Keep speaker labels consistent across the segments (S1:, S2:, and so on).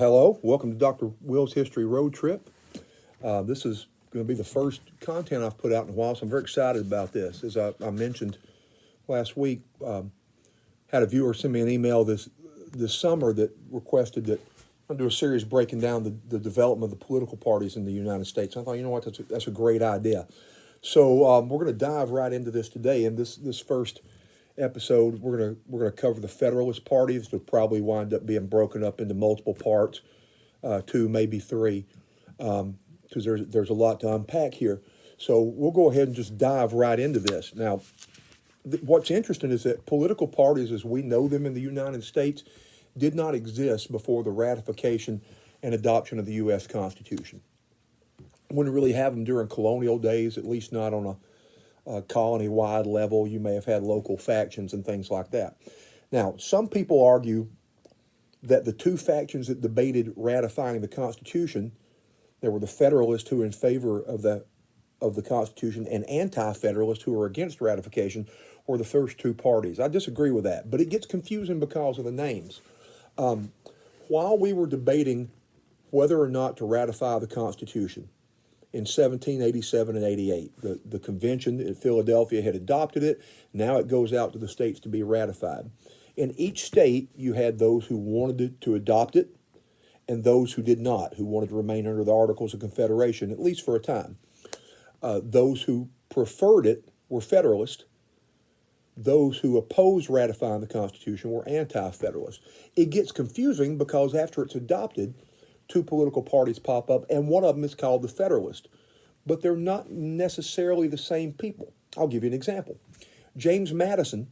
S1: Hello, welcome to Dr. Will's History Road Trip. This is going to be the first content I've put out in a while, so I'm very excited about this. As I mentioned last week, had a viewer send me an email this summer that requested that I do a series breaking down the development of the political parties in the United States. I thought, you know what, that's a great idea. So we're going to dive right into this today. In this first episode, we're gonna cover the Federalist Party. This will probably wind up being broken up into multiple parts, two, maybe three, because there's a lot to unpack here. So we'll go ahead and just dive right into this. Now, what's interesting is that political parties, as we know them in the United States, did not exist before the ratification and adoption of the U.S. Constitution. Wouldn't really have them during colonial days, at least not on a colony-wide level. You may have had local factions and things like that. Now, some people argue that the two factions that debated ratifying the Constitution, there were the Federalists who were in favor of the Constitution and anti-Federalists who were against ratification, were the first two parties. I disagree with that, but it gets confusing because of the names. While we were debating whether or not to ratify the Constitution, in 1787 and 88. The convention in Philadelphia had adopted it. Now it goes out to the states to be ratified. In each state, you had those who wanted to adopt it and those who did not, who wanted to remain under the Articles of Confederation, at least for a time. Those who preferred it were Federalist. Those who opposed ratifying the Constitution were anti-Federalist. It gets confusing because after it's adopted, two political parties pop up, and one of them is called the Federalist. But they're not necessarily the same people. I'll give you an example. James Madison,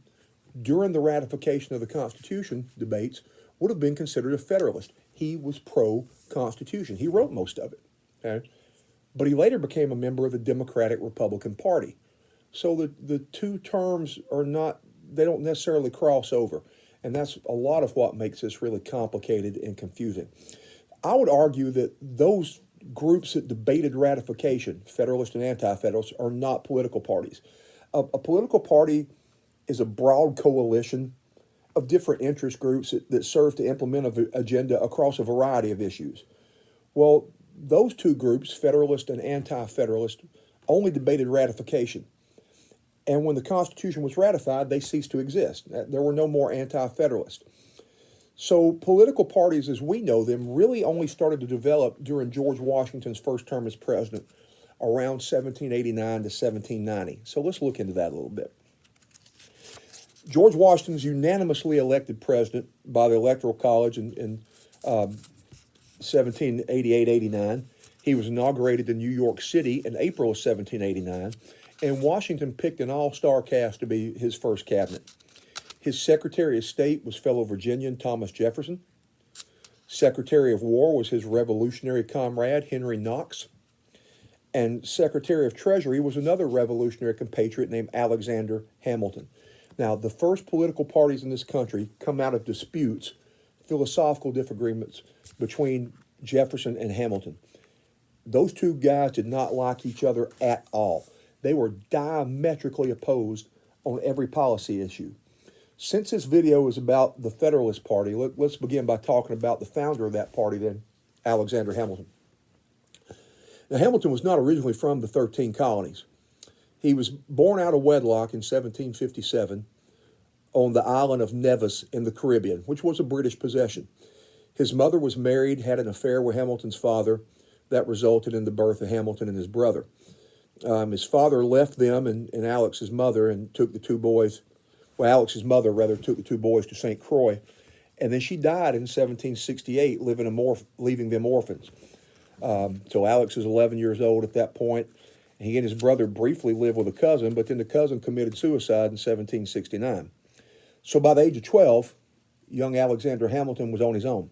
S1: during the ratification of the Constitution debates, would have been considered a Federalist. He was pro-Constitution. He wrote most of it. Okay? But he later became a member of the Democratic-Republican Party. So the two terms they don't necessarily cross over. And that's a lot of what makes this really complicated and confusing. I would argue that those groups that debated ratification, Federalist and anti-Federalist, are not political parties. A political party is a broad coalition of different interest groups that serve to implement an agenda across a variety of issues. Well, those two groups, Federalist and anti-Federalist, only debated ratification. And when the Constitution was ratified, they ceased to exist. There were no more anti-Federalists. So political parties, as we know them, really only started to develop during George Washington's first term as president, around 1789 to 1790. So let's look into that a little bit. George Washington was unanimously elected president by the Electoral College in 1788-89. He was inaugurated in New York City in April of 1789, and Washington picked an all-star cast to be his first cabinet. His Secretary of State was fellow Virginian Thomas Jefferson. Secretary of War was his revolutionary comrade, Henry Knox. And Secretary of Treasury was another revolutionary compatriot named Alexander Hamilton. Now, the first political parties in this country come out of disputes, philosophical disagreements between Jefferson and Hamilton. Those two guys did not like each other at all. They were diametrically opposed on every policy issue. Since this video is about the Federalist Party, let's begin by talking about the founder of that party then, Alexander Hamilton. Now, Hamilton was not originally from the 13 colonies. He was born out of wedlock in 1757 on the island of Nevis in the Caribbean, which was a British possession. His mother was married, had an affair with Hamilton's father. That resulted in the birth of Hamilton and his brother. His father left them and Alex's mother and took the two boys. Well, Alex's mother, rather, took the two boys to St. Croix, and then she died in 1768, leaving them orphans. So Alex is 11 years old at that point. He and his brother briefly lived with a cousin, but then the cousin committed suicide in 1769. So by the age of 12, young Alexander Hamilton was on his own.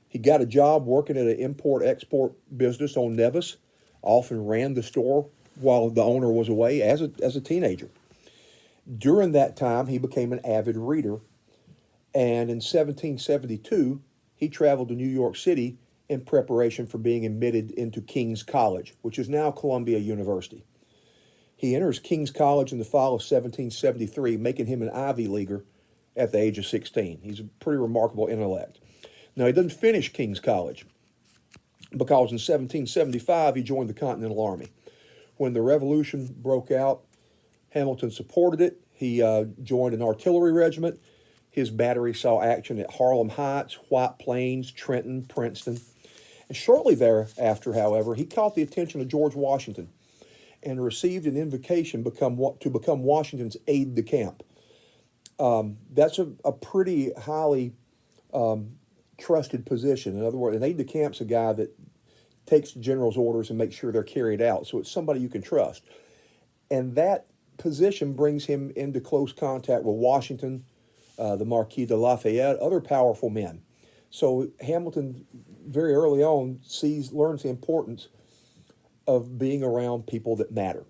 S1: He got a job working at an import-export business on Nevis, often ran the store while the owner was away as a teenager. During that time, he became an avid reader, and in 1772, he traveled to New York City in preparation for being admitted into King's College, which is now Columbia University. He enters King's College in the fall of 1773, making him an Ivy Leaguer at the age of 16. He's a pretty remarkable intellect. Now, he didn't finish King's College because in 1775 he joined the Continental Army. When the Revolution broke out, Hamilton supported it. He joined an artillery regiment. His battery saw action at Harlem Heights, White Plains, Trenton, Princeton. And shortly thereafter, however, he caught the attention of George Washington and received an invitation to become Washington's aide-de-camp. That's a pretty highly trusted position. In other words, an aide-de-camp's a guy that takes the general's orders and makes sure they're carried out. So it's somebody you can trust. And that position brings him into close contact with Washington, the Marquis de Lafayette, other powerful men. So Hamilton, very early on, learns the importance of being around people that matter.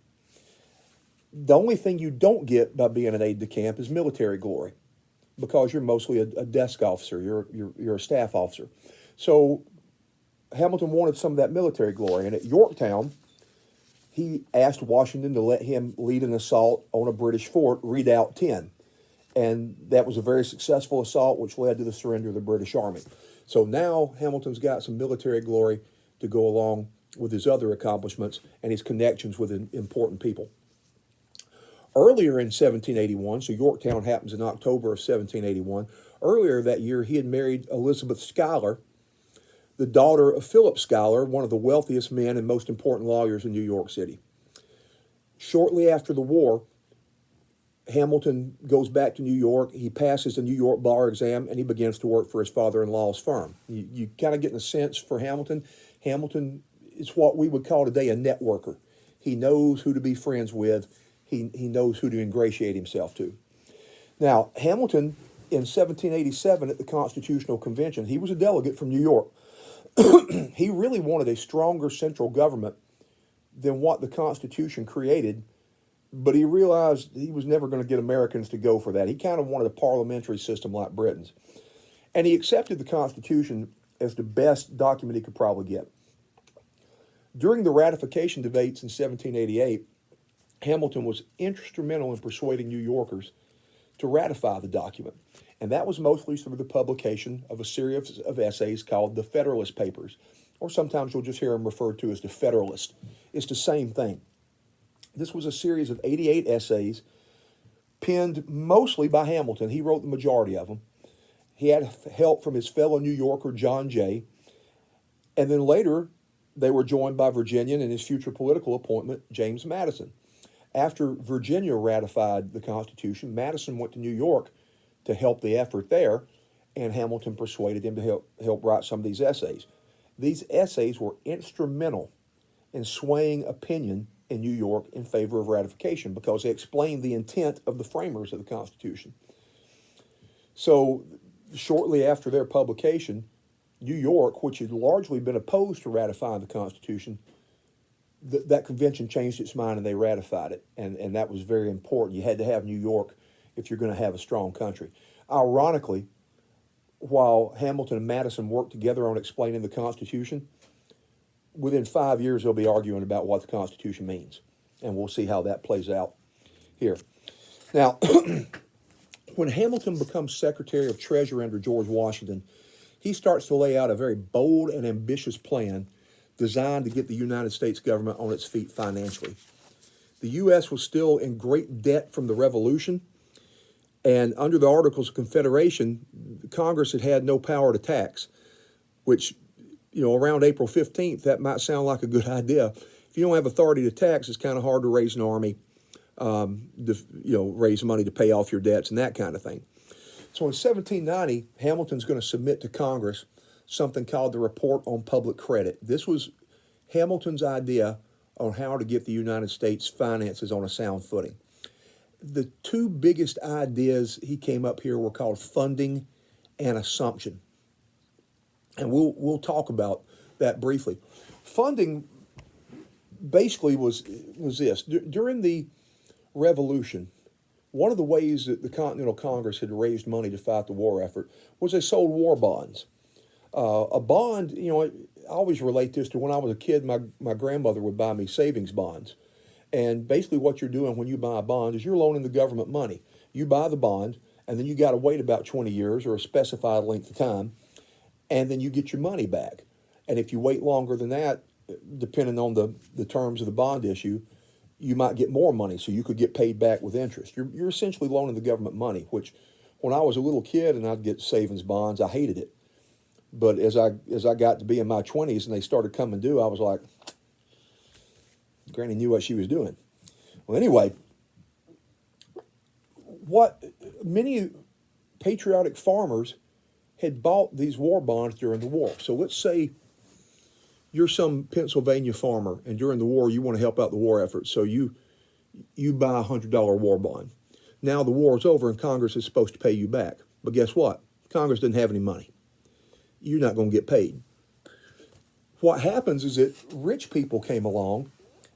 S1: The only thing you don't get by being an aide-de-camp is military glory, because you're mostly a desk officer, you're a staff officer. So Hamilton wanted some of that military glory, and at Yorktown, he asked Washington to let him lead an assault on a British fort, Redoubt 10. And that was a very successful assault, which led to the surrender of the British Army. So now Hamilton's got some military glory to go along with his other accomplishments and his connections with important people. Earlier in 1781, so Yorktown happens in October of 1781, earlier that year he had married Elizabeth Schuyler, the daughter of Philip Schuyler, one of the wealthiest men and most important lawyers in New York City. Shortly after the war, Hamilton goes back to New York. He passes the New York bar exam, and he begins to work for his father-in-law's firm. You kind of get a sense for Hamilton. Hamilton is what we would call today a networker. He knows who to be friends with. He knows who to ingratiate himself to. Now, Hamilton, in 1787 at the Constitutional Convention, he was a delegate from New York. He really wanted a stronger central government than what the Constitution created, but he realized he was never going to get Americans to go for that. He kind of wanted a parliamentary system like Britain's. And he accepted the Constitution as the best document he could probably get. During the ratification debates in 1788, Hamilton was instrumental in persuading New Yorkers to ratify the document. And that was mostly through the publication of a series of essays called the Federalist Papers, or sometimes you'll just hear them referred to as the Federalist. It's the same thing. This was a series of 88 essays penned mostly by Hamilton. He wrote the majority of them. He had help from his fellow New Yorker, John Jay. And then later, they were joined by Virginian and his future political appointment, James Madison. After Virginia ratified the Constitution, Madison went to New York to help the effort there, and Hamilton persuaded him to help write some of these essays. These essays were instrumental in swaying opinion in New York in favor of ratification because they explained the intent of the framers of the Constitution. So shortly after their publication, New York, which had largely been opposed to ratifying the Constitution, that convention changed its mind and they ratified it. And that was very important. You had to have New York if you're going to have a strong country. Ironically, while Hamilton and Madison worked together on explaining the Constitution, within 5 years they'll be arguing about what the Constitution means. And we'll see how that plays out here. Now, when Hamilton becomes Secretary of Treasury under George Washington, he starts to lay out a very bold and ambitious plan designed to get the United States government on its feet financially. The U.S. was still in great debt from the Revolution, and under the Articles of Confederation, Congress had no power to tax, which, around April 15th, that might sound like a good idea. If you don't have authority to tax, it's kind of hard to raise an army, raise money to pay off your debts and that kind of thing. So in 1790, Hamilton's going to submit to Congress something called the Report on Public Credit. This was Hamilton's idea on how to get the United States finances on a sound footing. The two biggest ideas he came up here were called funding and assumption. And we'll talk about that briefly. Funding basically was this. During the Revolution, one of the ways that the Continental Congress had raised money to fight the war effort was they sold war bonds. A bond, I always relate this to when I was a kid, my grandmother would buy me savings bonds. And basically what you're doing when you buy a bond is you're loaning the government money. You buy the bond, and then you got to wait about 20 years or a specified length of time. and then you get your money back. And if you wait longer than that, depending on the terms of the bond issue, you might get more money, so you could get paid back with interest. You're essentially loaning the government money, which when I was a little kid and I'd get savings bonds, I hated it. But as I got to be in my 20s and they started coming due, I was like, Granny knew what she was doing. Well, anyway, what many patriotic farmers had bought these war bonds during the war. So let's say you're some Pennsylvania farmer, and during the war you want to help out the war effort, so you buy $100 war bond. Now the war is over and Congress is supposed to pay you back. But guess what? Congress didn't have any money. You're not going to get paid. What happens is that rich people came along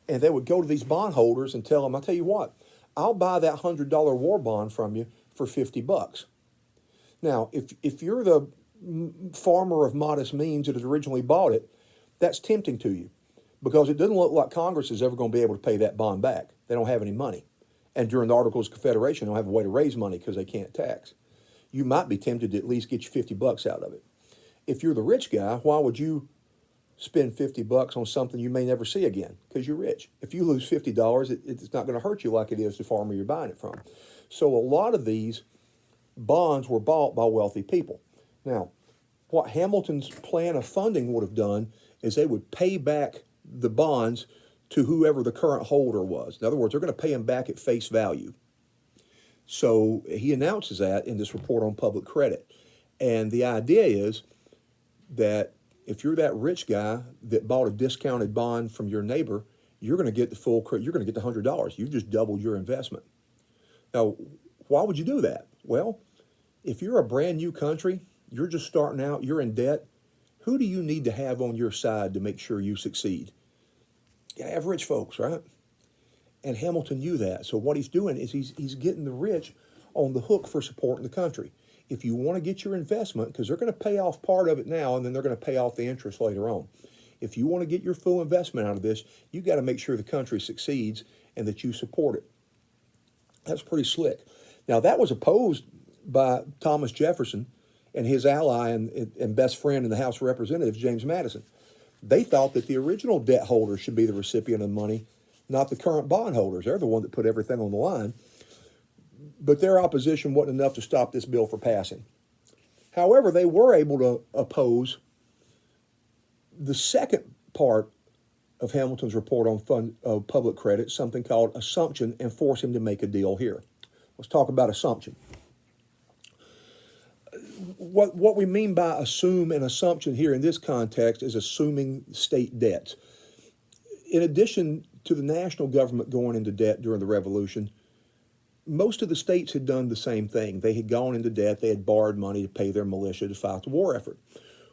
S1: and they would go to these bondholders and tell them, I'll tell you what, I'll buy that $100 war bond from you for $50. Now, if you're the farmer of modest means that had originally bought it, that's tempting to you because it doesn't look like Congress is ever going to be able to pay that bond back. They don't have any money. And during the Articles of Confederation, they don't have a way to raise money because they can't tax. You might be tempted to at least get you $50 out of it. If you're the rich guy, why would you spend $50 on something you may never see again? Because you're rich. If you lose $50, it's not going to hurt you like it is the farmer you're buying it from. So a lot of these bonds were bought by wealthy people. Now, what Hamilton's plan of funding would have done is they would pay back the bonds to whoever the current holder was. In other words, they're going to pay them back at face value. So he announces that in this report on public credit. And the idea is that if you're that rich guy that bought a discounted bond from your neighbor, you're going to get the full credit. You're going to get the $100. You've just doubled your investment. Now, why would you do that? Well, if you're a brand new country, you're just starting out, you're in debt, who do you need to have on your side to make sure you succeed? You have rich folks, right? And Hamilton knew that. So what he's doing is he's getting the rich on the hook for supporting the country. If you want to get your investment, because they're going to pay off part of it now, and then they're going to pay off the interest later on. If you want to get your full investment out of this, you've got to make sure the country succeeds and that you support it. That's pretty slick. Now, that was opposed by Thomas Jefferson and his ally and best friend in the House of Representatives, James Madison. They thought that the original debt holders should be the recipient of the money, not the current bondholders. They're the one that put everything on the line. But their opposition wasn't enough to stop this bill from passing. However, they were able to oppose the second part of Hamilton's report on public credit, something called assumption, and force him to make a deal here. Let's talk about assumption. What we mean by assume and assumption here in this context is assuming state debts. In addition to the national government going into debt during the Revolution, most of the states had done the same thing. They had gone into debt. They had borrowed money to pay their militia to fight the war effort.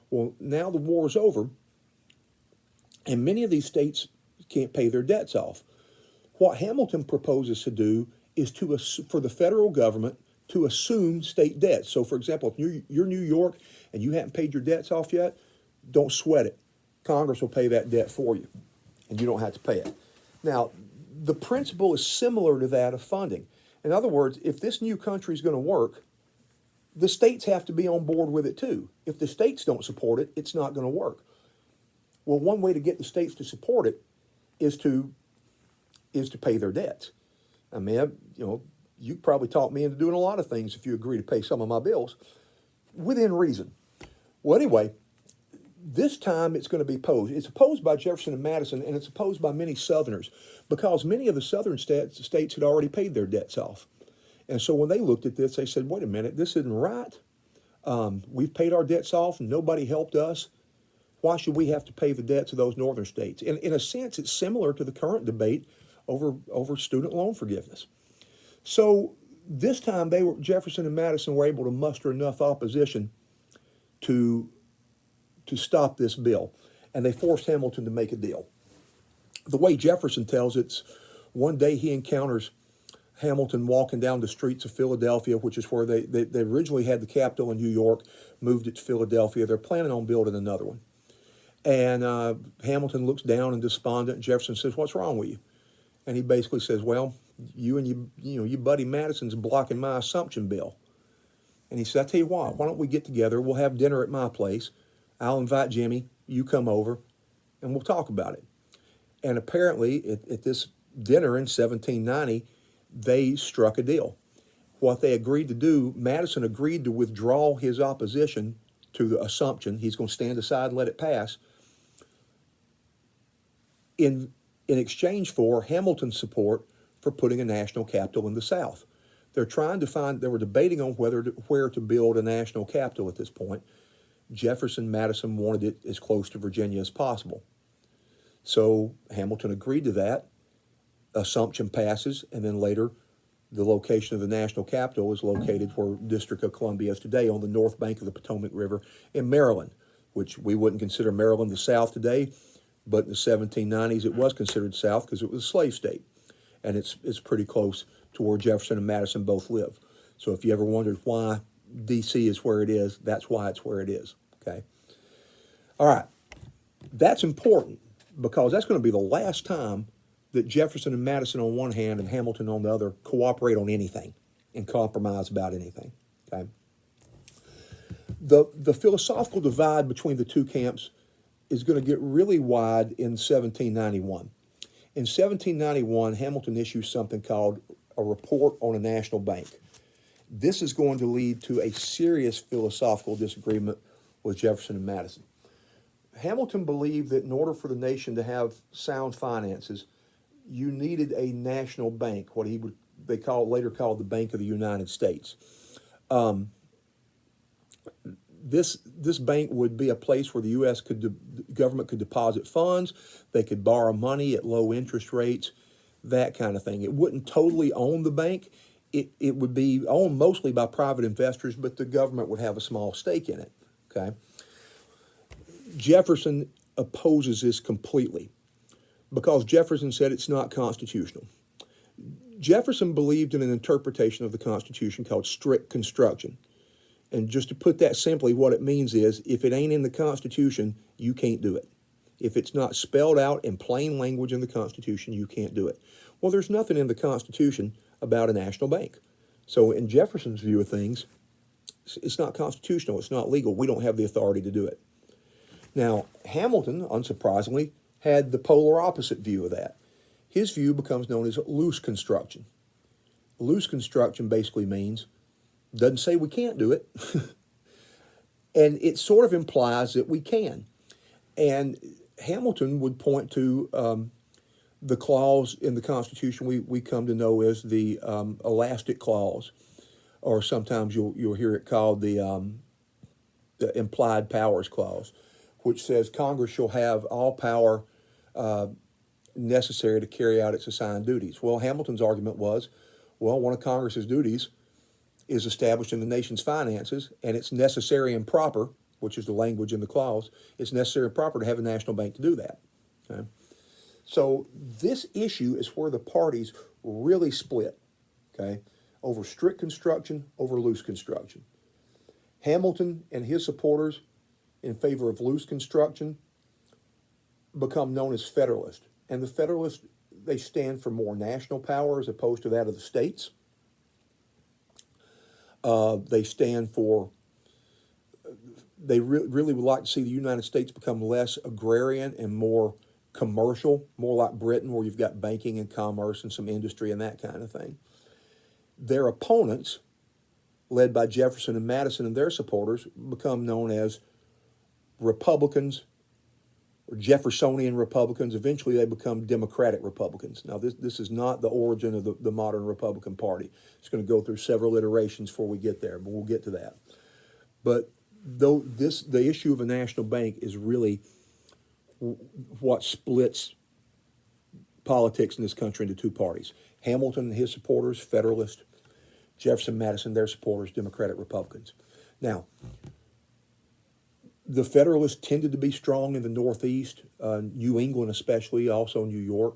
S1: Well, now the war is over, and many of these states can't pay their debts off. What Hamilton proposes to do is for the federal government to assume state debts. So, for example, if you're New York and you haven't paid your debts off yet, don't sweat it. Congress will pay that debt for you, and you don't have to pay it. Now, the principle is similar to that of funding. In other words, if this new country is going to work, the states have to be on board with it too. If the states don't support it, it's not going to work. Well, one way to get the states to support it is to pay their debts. I mean, you probably talked me into doing a lot of things if you agree to pay some of my bills within reason. Well, anyway, this time it's going to be opposed. It's opposed by Jefferson and Madison, and it's opposed by many Southerners because many of the Southern states had already paid their debts off. And so when they looked at this, they said, wait a minute, this isn't right. We've paid our debts off, and nobody helped us. Why should we have to pay the debts of those northern states? And in a sense, it's similar to the current debate over student loan forgiveness. So this time, Jefferson and Madison were able to muster enough opposition to stop this bill, and they forced Hamilton to make a deal. The way Jefferson tells it's one day he encounters Hamilton walking down the streets of Philadelphia, which is where they originally had the capital in New York, moved it to Philadelphia. They're planning on building another one. And Hamilton looks down and despondent, and Jefferson says, what's wrong with you? And he basically says, well, you buddy Madison's blocking my assumption bill. And he said, I tell you what, why don't we get together, we'll have dinner at my place, I'll invite Jimmy, you come over, and we'll talk about it. And apparently, at this dinner in 1790, they struck a deal. What they agreed to do, Madison agreed to withdraw his opposition to the assumption, he's going to stand aside and let it pass, in exchange for Hamilton's support for putting a national capital in the South. They were debating on where to build a national capital at this point. Jefferson, Madison wanted it as close to Virginia as possible. So Hamilton agreed to that. Assumption passes, and then later the location of the national capital is located where District of Columbia is today, on the north bank of the Potomac River in Maryland, which we wouldn't consider Maryland the South today, but in the 1790s it was considered South because it was a slave state. And it's pretty close to where Jefferson and Madison both live. So if you ever wondered why D.C. is where it is, that's why it's where it is, okay? All right, that's important because that's going to be the last time that Jefferson and Madison on one hand and Hamilton on the other cooperate on anything and compromise about anything, okay? The philosophical divide between the two camps is going to get really wide in 1791. In 1791, Hamilton issues something called a report on a national bank. This is going to lead to a serious philosophical disagreement with Jefferson and Madison. Hamilton believed that in order for the nation to have sound finances, you needed a national bank, what they later called the Bank of the United States. This bank would be a place where the U.S. government could deposit funds, they could borrow money at low interest rates, that kind of thing. It wouldn't totally own the bank. It would be owned mostly by private investors, but the government would have a small stake in it, okay? Jefferson opposes this completely because Jefferson said it's not constitutional. Jefferson believed in an interpretation of the Constitution called strict construction. And just to put that simply, what it means is if it ain't in the Constitution, you can't do it. If it's not spelled out in plain language in the Constitution, you can't do it. Well, there's nothing in the Constitution about a national bank. So in Jefferson's view of things, it's not constitutional, it's not legal. We don't have the authority to do it. Now, Hamilton, unsurprisingly, had the polar opposite view of that. His view becomes known as loose construction. Loose construction basically means, doesn't say we can't do it, and it sort of implies that we can. And Hamilton would point to the clause in the Constitution we come to know as the elastic clause, or sometimes you'll hear it called the implied powers clause, which says Congress shall have all power necessary to carry out its assigned duties. Well, Hamilton's argument was, well, one of Congress's duties is established in the nation's finances, and it's necessary and proper, which is the language in the clause, it's necessary and proper to have a national bank to do that. Okay? So this issue is where the parties really split, okay, over strict construction, over loose construction. Hamilton and his supporters in favor of loose construction become known as Federalist. And the Federalists, they stand for more national power as opposed to that of the states. They stand for, they really would like to see the United States become less agrarian and more commercial, more like Britain, where you've got banking and commerce and some industry and that kind of thing. Their opponents, led by Jefferson and Madison and their supporters, become known as Republicans or Jeffersonian Republicans. Eventually they become Democratic Republicans. Now this is not the origin of the modern Republican Party. It's going to go through several iterations before we get there, but we'll get to that. But the issue of a national bank is really what splits politics in this country into two parties. Hamilton and his supporters, Federalist. Jefferson, Madison, their supporters, Democratic Republicans. Now, the Federalists tended to be strong in the Northeast, New England especially, also New York,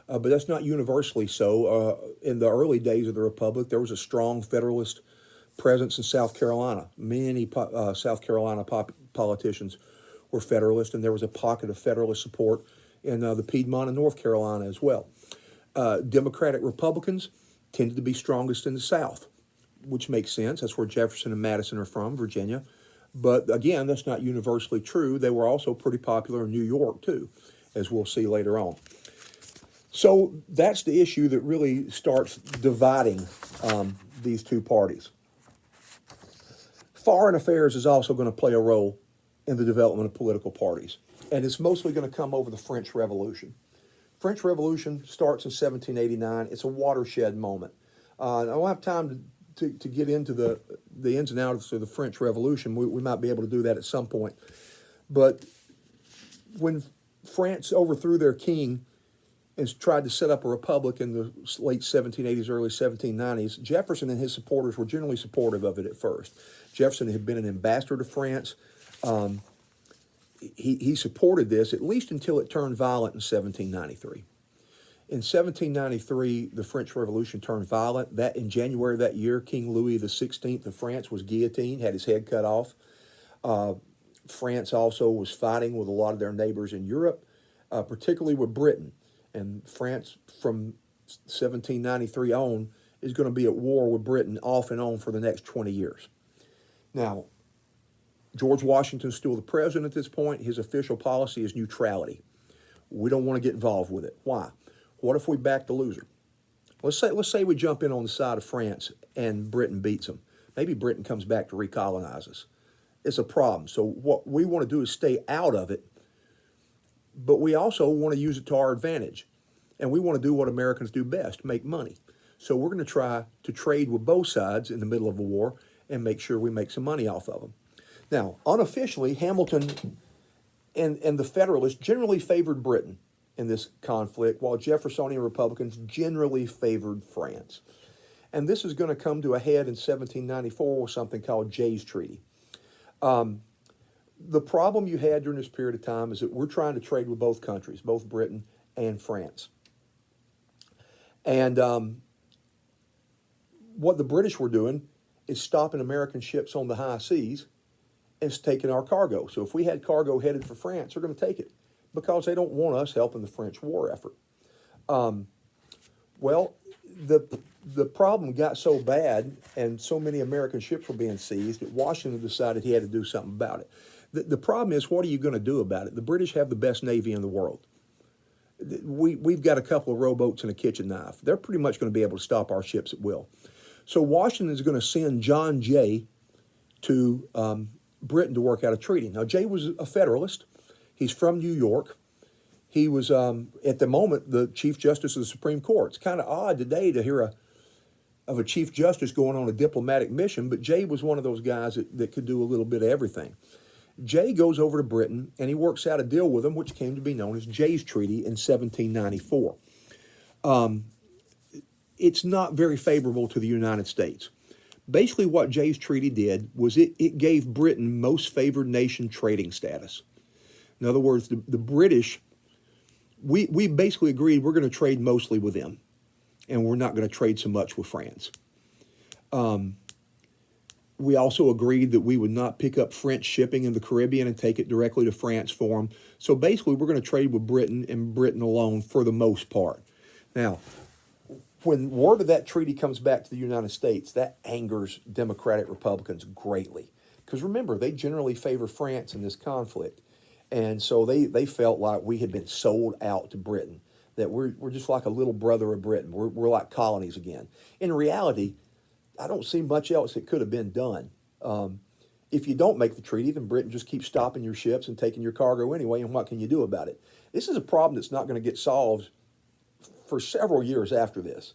S1: but that's not universally so. In the early days of the Republic, there was a strong Federalist presence in South Carolina. Many South Carolina politicians were Federalist, and there was a pocket of Federalist support in the Piedmont and North Carolina as well. Democratic Republicans tended to be strongest in the South, which makes sense. That's where Jefferson and Madison are from, Virginia. But again, that's not universally true. They were also pretty popular in New York too, as we'll see later on. So that's the issue that really starts dividing these two parties. Foreign affairs is also going to play a role in the development of political parties, and it's mostly going to come over the French Revolution. French Revolution starts in 1789. It's a watershed moment. I don't have time to get into the ins and outs of the French Revolution. We might be able to do that at some point. But when France overthrew their king and tried to set up a republic in the late 1780s, early 1790s, Jefferson and his supporters were generally supportive of it at first. Jefferson had been an ambassador to France. He supported this at least until it turned violent in 1793. In 1793, the French Revolution turned violent. That in January of that year, King Louis XVI of France was guillotined, had his head cut off. France also was fighting with a lot of their neighbors in Europe, particularly with Britain. And France, from 1793 on, is going to be at war with Britain off and on for the next 20 years. Now, George Washington's still the president at this point. His official policy is neutrality. We don't want to get involved with it. Why? What if we back the loser? Let's say we jump in on the side of France and Britain beats them. Maybe Britain comes back to recolonize us. It's a problem. So what we want to do is stay out of it, but we also want to use it to our advantage. And we want to do what Americans do best, make money. So we're going to try to trade with both sides in the middle of a war and make sure we make some money off of them. Now, unofficially, Hamilton and the Federalists generally favored Britain in this conflict, while Jeffersonian Republicans generally favored France. And this is going to come to a head in 1794 with something called Jay's Treaty. The problem you had during this period of time is that we're trying to trade with both countries, both Britain and France. And what the British were doing is stopping American ships on the high seas and taking our cargo. So if we had cargo headed for France, they're going to take it because they don't want us helping the French war effort. Well, the problem got so bad and so many American ships were being seized that Washington decided he had to do something about it. The problem is, what are you going to do about it? The British have the best Navy in the world. We've got a couple of rowboats and a kitchen knife. They're pretty much going to be able to stop our ships at will. So Washington is going to send John Jay to Britain to work out a treaty. Now, Jay was a Federalist. He's from New York. He was, at the moment, the Chief Justice of the Supreme Court. It's kind of odd today to hear of a Chief Justice going on a diplomatic mission, but Jay was one of those guys that could do a little bit of everything. Jay goes over to Britain, and he works out a deal with them, which came to be known as Jay's Treaty in 1794. It's not very favorable to the United States. Basically, what Jay's Treaty did was it gave Britain most favored nation trading status. In other words, the British, we basically agreed we're going to trade mostly with them, and we're not going to trade so much with France. We also agreed that we would not pick up French shipping in the Caribbean and take it directly to France for them. So basically, we're going to trade with Britain and Britain alone for the most part. Now, when word of that treaty comes back to the United States, that angers Democratic Republicans greatly. Because remember, they generally favor France in this conflict. And so they felt like we had been sold out to Britain, that we're just like a little brother of Britain. We're like colonies again. In reality, I don't see much else that could have been done. If you don't make the treaty, then Britain just keeps stopping your ships and taking your cargo anyway, and what can you do about it? This is a problem that's not going to get solved for several years after this,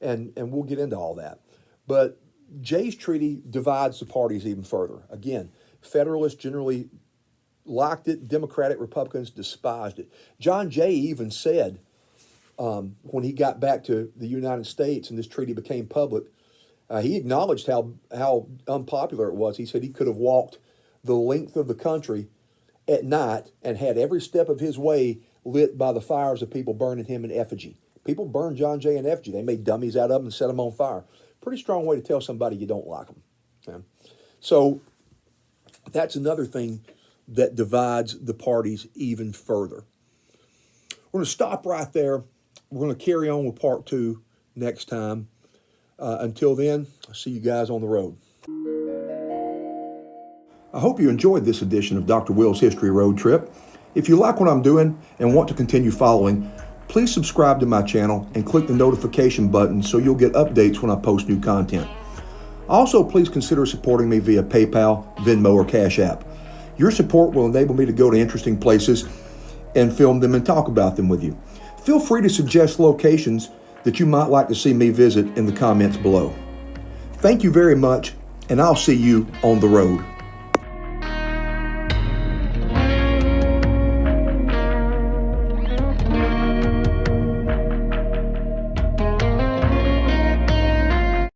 S1: and we'll get into all that. But Jay's Treaty divides the parties even further. Again, Federalists generally liked it. Democratic Republicans despised it. John Jay even said, when he got back to the United States and this treaty became public, he acknowledged how unpopular it was. He said he could have walked the length of the country at night and had every step of his way lit by the fires of people burning him in effigy. People burned John Jay in effigy. They made dummies out of him and set them on fire. Pretty strong way to tell somebody you don't like them. Okay? So that's another thing that divides the parties even further. We're going to stop right there. We're going to carry on with part 2 next time. Until then, I'll see you guys on the road. I hope you enjoyed this edition of Dr. Will's History Road Trip. If you like what I'm doing and want to continue following, please subscribe to my channel and click the notification button so you'll get updates when I post new content. Also, please consider supporting me via PayPal, Venmo, or CashApp. Your support will enable me to go to interesting places and film them and talk about them with you. Feel free to suggest locations that you might like to see me visit in the comments below. Thank you very much, and I'll see you on the road.